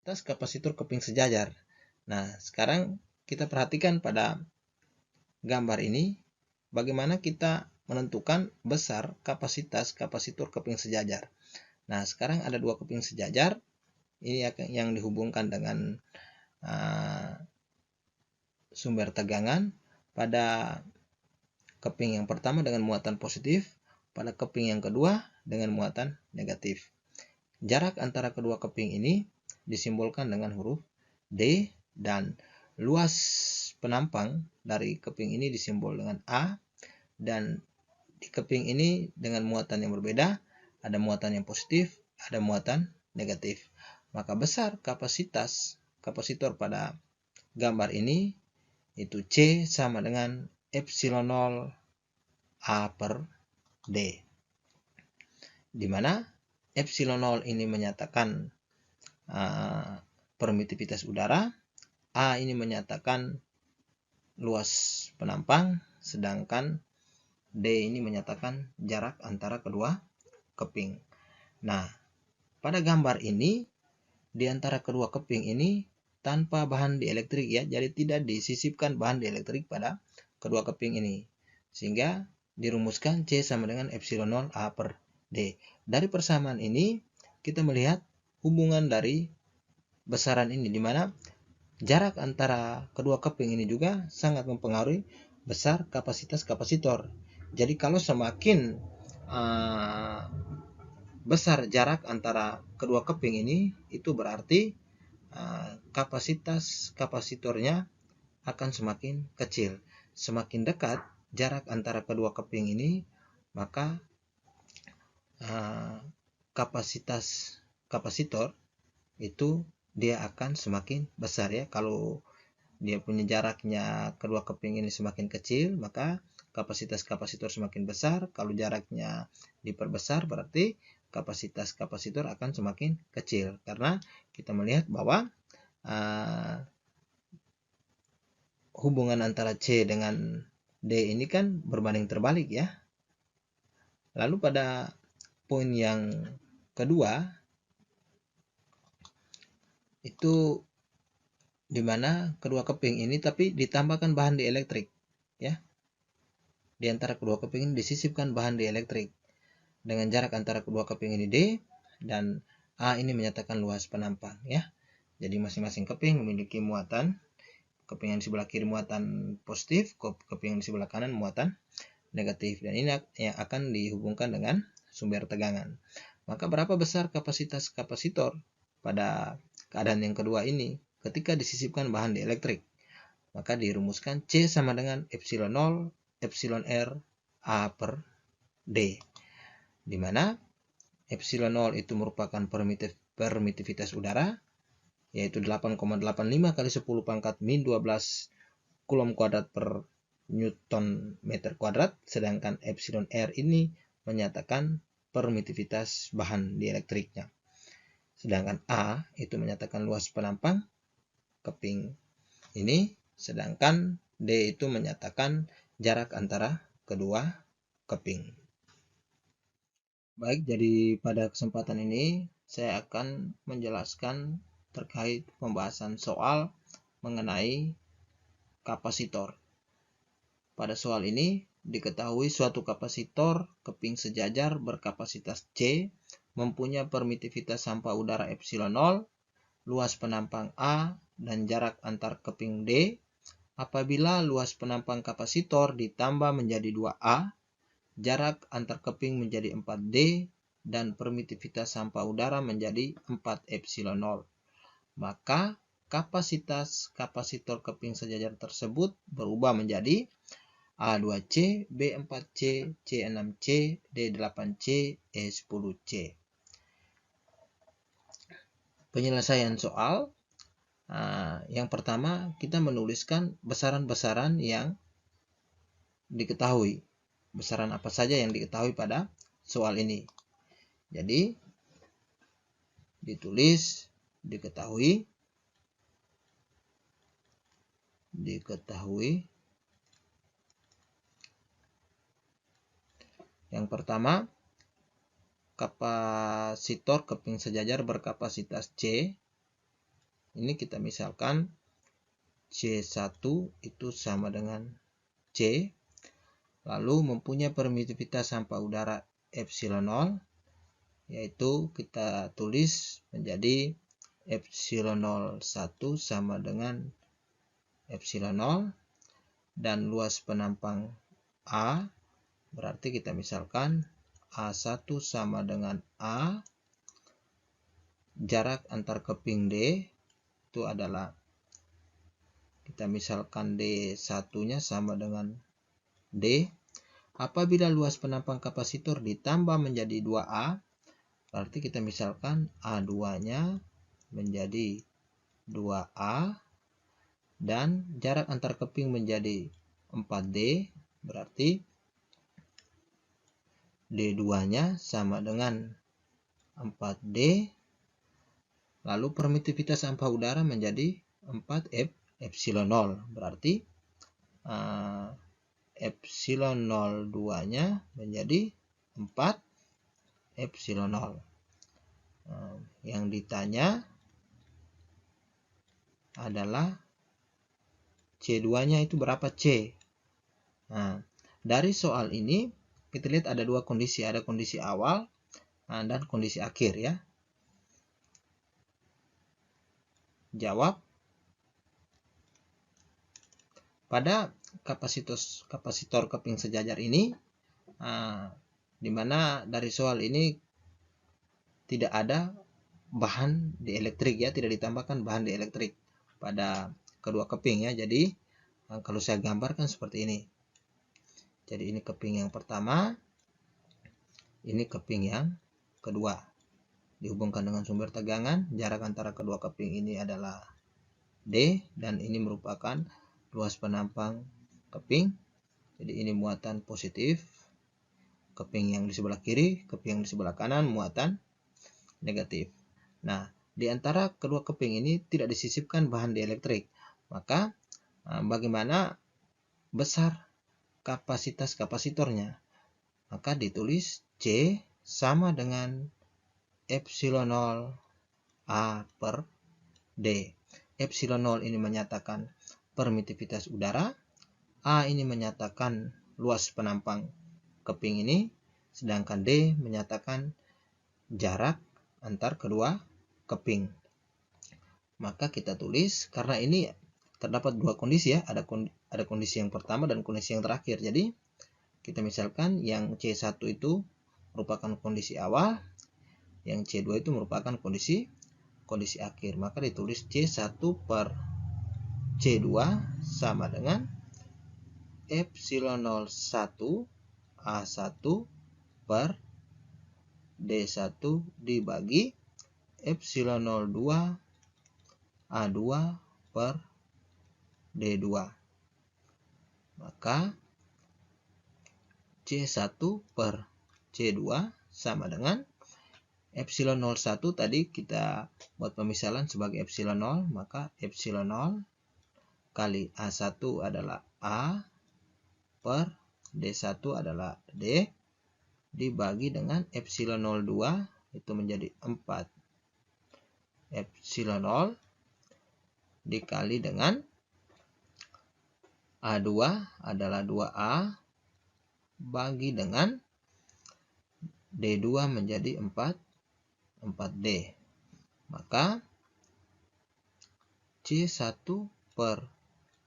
kapasitor keping sejajar. Nah, sekarang kita perhatikan pada gambar ini bagaimana kita menentukan besar kapasitas kapasitor keping sejajar. Nah, sekarang ada dua keping sejajar. Ini yang dihubungkan dengan sumber tegangan. Pada keping yang pertama dengan muatan positif, pada keping yang kedua dengan muatan negatif. Jarak antara kedua keping ini disimbolkan dengan huruf D, dan luas penampang dari keping ini disimbol dengan A, dan di keping ini dengan muatan yang berbeda, ada muatan yang positif, ada muatan negatif. Maka besar kapasitas kapasitor pada gambar ini itu C sama dengan epsilon 0 A per D, di mana epsilon 0 ini menyatakan permitivitas udara, A ini menyatakan luas penampang, sedangkan D ini menyatakan jarak antara kedua keping. Nah, pada gambar ini di antara kedua keping ini tanpa bahan dielektrik ya, jadi tidak disisipkan bahan dielektrik pada kedua keping ini, sehingga dirumuskan C sama dengan epsilon 0 A per D. Dari persamaan ini kita melihat hubungan dari besaran ini, di mana jarak antara kedua keping ini juga sangat mempengaruhi besar kapasitas kapasitor. Jadi kalau semakin besar jarak antara kedua keping ini, itu berarti kapasitas kapasitornya akan semakin kecil. Semakin dekat jarak antara kedua keping ini, maka kapasitas kapasitor itu dia akan semakin besar ya. Kalau dia punya jaraknya kedua keping ini semakin kecil, maka kapasitas kapasitor semakin besar. Kalau jaraknya diperbesar, berarti kapasitas kapasitor akan semakin kecil, karena kita melihat bahwa hubungan antara C dengan D ini kan berbanding terbalik ya. Lalu pada poin yang kedua itu di mana kedua keping ini tapi ditambahkan bahan dielektrik ya. Di antara kedua keping ini disisipkan bahan dielektrik dengan jarak antara kedua keping ini D, dan A ini menyatakan luas penampang ya. Jadi masing-masing keping memiliki muatan, keping yang di sebelah kiri muatan positif, keping yang di sebelah kanan muatan negatif, dan ini yang akan dihubungkan dengan sumber tegangan. Maka berapa besar kapasitas kapasitor pada keadaan yang kedua ini ketika disisipkan bahan dielektrik? Maka dirumuskan C sama dengan epsilon 0 epsilon R A per D, di mana epsilon 0 itu merupakan permitivitas udara, yaitu 8,85 kali 10 pangkat min 12 Coulomb kuadrat per Newton meter kuadrat, sedangkan epsilon R ini menyatakan permitivitas bahan dielektriknya. Sedangkan A itu menyatakan luas penampang keping ini, sedangkan D itu menyatakan jarak antara kedua keping. Baik, jadi pada kesempatan ini saya akan menjelaskan terkait pembahasan soal mengenai kapasitor. Pada soal ini diketahui suatu kapasitor keping sejajar berkapasitas C mempunyai permitivitas sampah udara epsilon 0, luas penampang A, dan jarak antar keping D. Apabila luas penampang kapasitor ditambah menjadi 2A, jarak antar keping menjadi 4D, dan permitivitas sampah udara menjadi 4 epsilon 0. Maka kapasitas kapasitor keping sejajar tersebut berubah menjadi A2C, B4C, C6C, D8C, E10C. Penyelesaian soal. Yang pertama, kita menuliskan besaran-besaran yang diketahui. Besaran apa saja yang diketahui pada soal ini. Jadi, ditulis diketahui. Yang pertama, kapasitor keping sejajar berkapasitas C ini kita misalkan C1 itu sama dengan C, lalu mempunyai permitivitas sampah udara epsilon 0, yaitu kita tulis menjadi epsilon 01 sama dengan epsilon 0, dan luas penampang A, berarti kita misalkan A1 sama dengan A, jarak antar keping D itu adalah, kita misalkan D1 nya sama dengan D. Apabila luas penampang kapasitor ditambah menjadi 2A, berarti kita misalkan A2 nya menjadi 2A, dan jarak antar keping menjadi 4D, berarti D2 nya sama dengan 4D, lalu permitivitas sampah udara menjadi 4 epsilon 0, berarti epsilon 02 nya menjadi 4 epsilon 0. Yang ditanya adalah C2 nya itu berapa C. Nah, dari soal ini kita lihat ada dua kondisi, ada kondisi awal dan kondisi akhir ya. Jawab. Pada kapasitor keping sejajar ini, di mana dari soal ini tidak ada bahan dielektrik ya, tidak ditambahkan bahan dielektrik pada kedua keping ya. Jadi kalau saya gambarkan seperti ini. Jadi ini keping yang pertama, ini keping yang kedua. Dihubungkan dengan sumber tegangan, jarak antara kedua keping ini adalah D, dan ini merupakan luas penampang keping. Jadi ini muatan positif, keping yang di sebelah kiri, keping yang di sebelah kanan muatan negatif. Nah, di antara kedua keping ini tidak disisipkan bahan dielektrik. Maka bagaimana besar kapasitas kapasitornya? Maka ditulis C sama dengan epsilon 0 A per D. Epsilon 0 ini menyatakan permitivitas udara, A ini menyatakan luas penampang keping ini, sedangkan D menyatakan jarak antar kedua keping. Maka kita tulis, karena ini terdapat dua kondisi ya, ada kondisi yang pertama dan kondisi yang terakhir. Jadi kita misalkan yang C1 itu merupakan kondisi awal, yang C2 itu merupakan kondisi akhir. Maka ditulis C1 per C2 sama dengan epsilon 01 A1 per D1 dibagi epsilon 02 A2 per D2. Maka C1 per C2 sama dengan epsilon 01 tadi kita buat pemisalan sebagai epsilon 0, maka epsilon 0 kali A1 adalah A per D1 adalah D dibagi dengan epsilon 02 itu menjadi 4 epsilon 0 dikali dengan A2 adalah 2A bagi dengan D2 menjadi 4D. Maka C1 per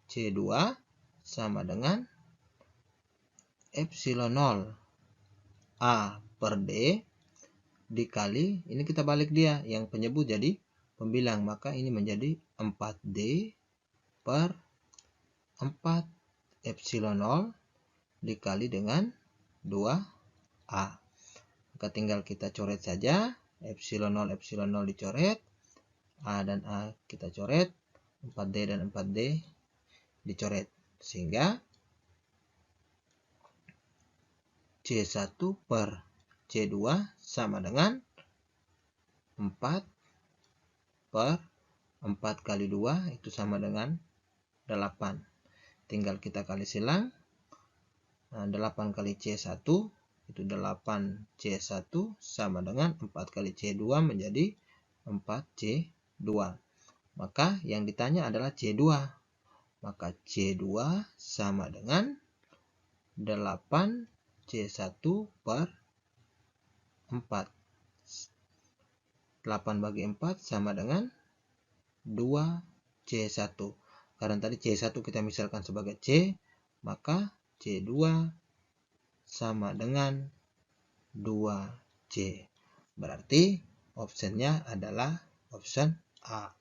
C2 sama dengan epsilon 0 A per D dikali, ini kita balik dia, yang penyebut jadi pembilang, maka ini menjadi 4D per 4 epsilon 0 dikali dengan 2A. Maka tinggal kita coret saja, epsilon 0 dicoret, A dan A kita coret, 4D dan 4D dicoret, sehingga C1 per C2 sama dengan 4 per 4 kali 2 itu sama dengan 8. Tinggal kita kali silang. 8 kali C1 itu 8C1 sama dengan 4 kali C2 menjadi 4C2. Maka yang ditanya adalah C2. Maka C2 sama dengan 8C1 per 4. 8 bagi 4 sama dengan 2C1. Karena tadi C1 kita misalkan sebagai C, maka C2 sama dengan 2C. Berarti optionnya adalah option A.